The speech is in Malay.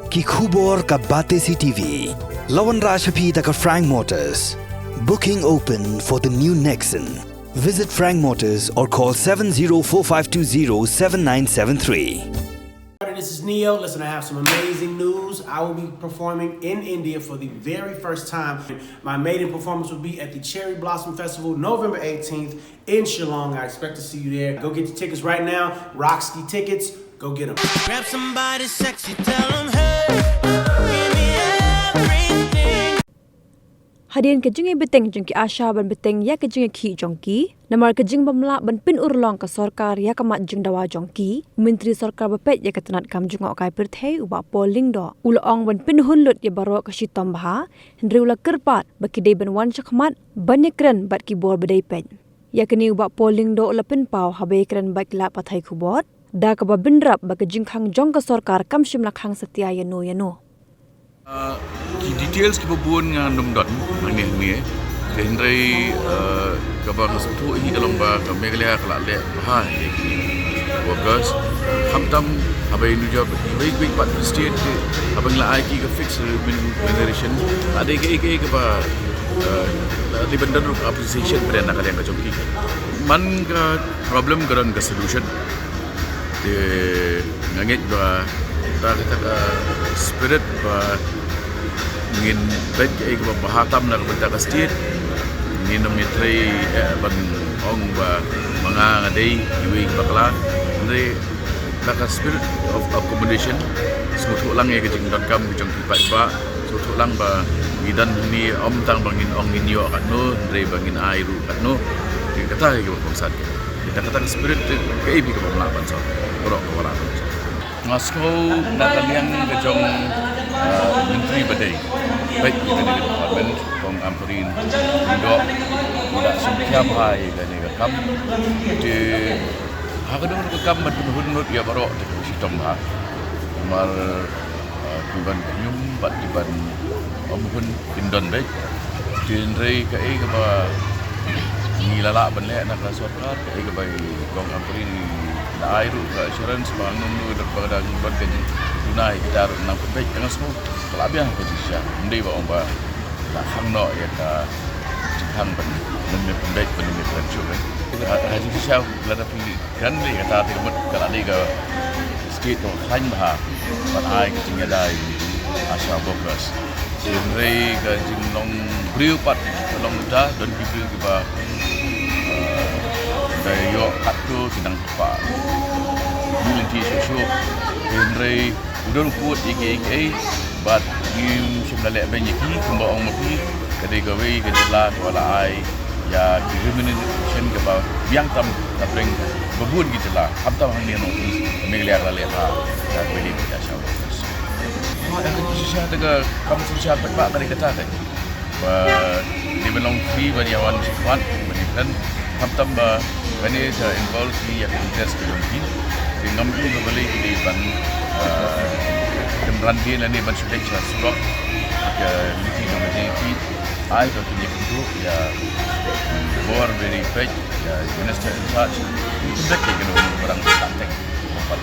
Ki khubor ka bate si TV. Lawan Rashapi taka Frank Motors. Booking open for the new Nexon. Visit Frank Motors or call 7045207973. This is Neo. Listen, I have some amazing news. I will be performing in India for the very first time. My maiden performance will be at the Cherry Blossom Festival, November 18th in Shillong. I expect to see you there. Go get your tickets right now. Roxy tickets. Go get them. Grab somebody sexy, tell them, hey, give me everything. Hadirin kejeng beteng jengki Asha ban beteng ya kejeng ki jongki. Namar kejeng bamla ban pin urlong ke sorkar ya kamat jeng dawa jongki. Menteri sorkar bepet ya ketenat kam jengok kai perthai uba polling do. Ula ong ban Pynhun lut ya Baroh ke Shitom baha. Hendri ula kerpat baki day ban wan syakmat banyak keren bat ki bor bedai pen. Ya kini uba polling do ula pin pau habai keren bat la pathai kubot. Da ka babindrap baki jeng khang jong ke sorkar kam shimla khang setia yano yano. Ki details ki babun nga numdon ni Hendrai kabang satu ini dalam ba Meghalaya kala le ha workers hamtam abai nu job big part state abang la ai ki ka fix remuneration ade ke ba di bandar appreciation brand nakal yang kacok ki man ka problem garang ka solution de ngangit ba ta ka spirit ba ingin baik ke bahatam nak benda state ni nomitri ban ong ba mga ngadai iwi bakla ni laka spirit of accommodation suatu lang ye kejeng kam kejeng kipat ba suatu lang ba gidan ni om tang bangin ong inyo katno ndre bangin airu katno kata ke bangsat kita kata spirit ke ibi ke pemelapan so borok orang ngasko nakaliang kejeng menteri badai baik kita di department kong amperin dok tidak siap hai kan ni kam di hakadon ke kam Pynhun ya Baroh di Shitom ha mal tiban nyum bat tiban omun pindon baik dinrei ke ba ni lala ban le nak sorkar ke ba kong amperin air ke assurance bangun daripada ban ke tunai kita nak baik dengan semua kelabian ke Malaysia ndai ba ba la hang no ya ka hang ban baik ban ni pencu haji Malaysia la tapi kan ni kata timut kala ni ke state to hang ba ban ai ke tinggal dai Asha bogus ndai ke jing long briu pat long da don briu ke ba dai yo atu tinang pa unity social ndai udon put ike but you simlale benyeki kumba ong mapi kadai gawe kadala wala ai ya remuneration ke ba yang tam tapeng babun gitla hamtam hang ni no Meghalaya la le ha ya beli kita syawal ada kisah daga kam susah pak kali kata kan ba di belong free bani awan sikwan bani kan hamtam ba bani involved ni yang interest ke mungkin dengan itu beli di ban Kemudian ini ban sudah sudah ke liti nama jadi ai to punya itu ya more very big ya minister in charge itu dah kena orang tak tek empat